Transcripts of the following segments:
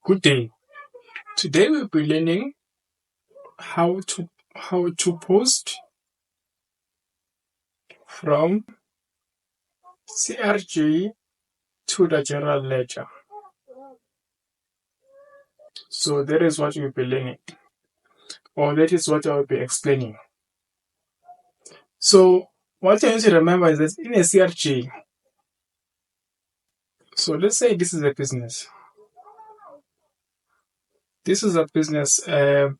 Good day. Today we'll be learning how to post from CRJ to the general ledger. So that is what we'll be learning, or that is what I will be explaining. So what I need to remember is that in a CRJ, so let's say this is a business. This is a business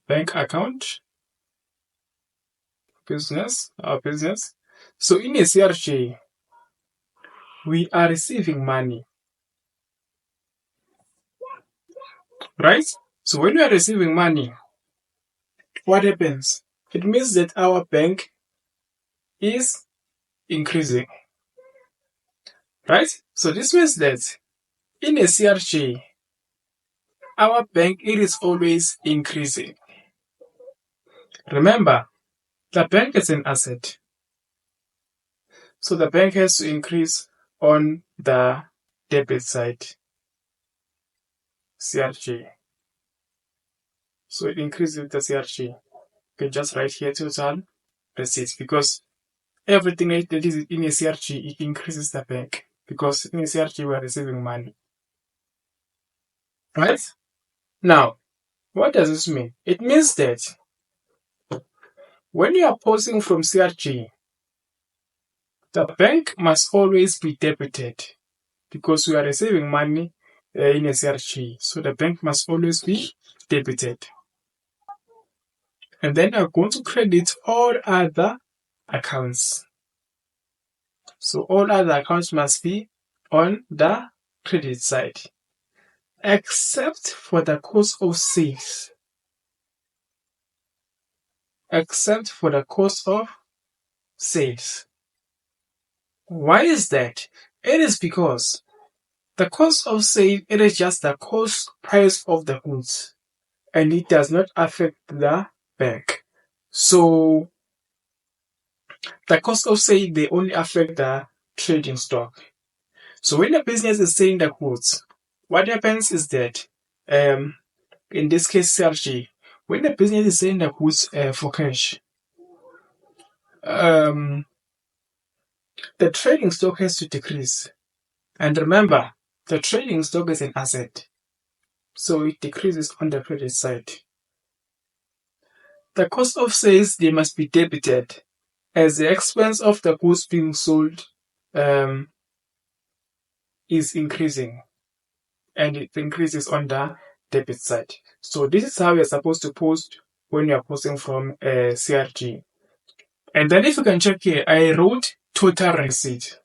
bank account. Our business. So in a CRJ, we are receiving money, right? So when we are receiving money, what happens? It means that our bank is increasing, right? So this means that in a CRJ, our bank, it is always increasing. Remember, the bank is an asset. So the bank has to increase on the debit side, CRJ. So it increases with the CRJ. You can just write here total receipts, because everything that is in a CRJ, it increases the bank, because in a CRJ we are receiving money. Right? Now, what does this mean? It means that when you are posting from CRJ, the bank must always be debited, because we are receiving money in a CRJ. So the bank must always be debited. And then I'm going to credit all other accounts. So all other accounts must be on the credit side, except for the cost of sales. Except for the cost of sales. Why is that? It is because the cost of sale, it is just the cost price of the goods, and it does not affect the bank. So the cost of sale, they only affect the trading stock. So when the business is selling the goods, what happens is that, in this case, CRJ, when the business is selling the goods for cash, the trading stock has to decrease. And remember, the trading stock is an asset, so it decreases on the credit side. The cost of sales, they must be debited, as the expense of the goods being sold is increasing, and it increases on the debit side. So this is how you're supposed to post when you're posting from CRJ. And then if you can check here, I wrote total receipt.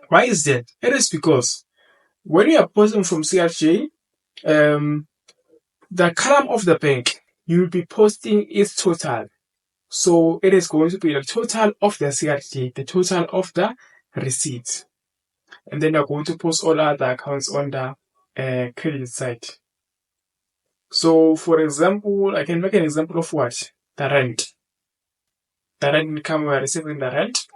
Why is that? It is because when you are posting from CRJ, the column of the bank, you will be posting its total. So it is going to be the total of the CRJ, the total of the receipts. And then you're going to post all other accounts on the credit side. So for example, I can make an example of what? The rent. The rent income, we are receiving the rent.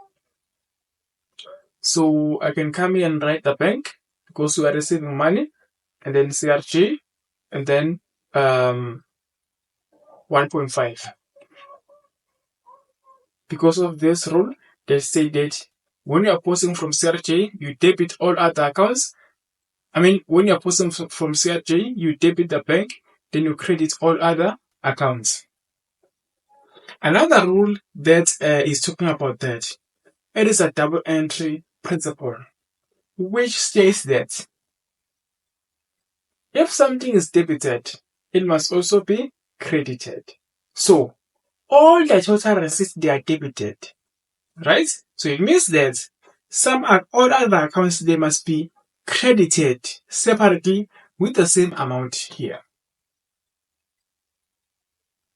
So I can come here and write the bank, because we are receiving money, and then CRJ, and then 1.5. Because of this rule, they say that when you are posting from CRJ, you debit all other accounts. When you are posting from CRJ, you debit the bank, then you credit all other accounts. Another rule that is talking about that, it is a double entry principle, which states that if something is debited, it must also be credited. So all the total receipts, they are debited, right? So it means that all other accounts, they must be credited separately with the same amount here.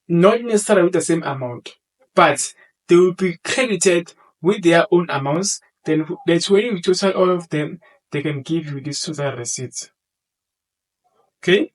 Not necessarily with the same amount, but they will be credited with their own amounts. Then that's when you total all of them, they can give you this total receipt. Okay?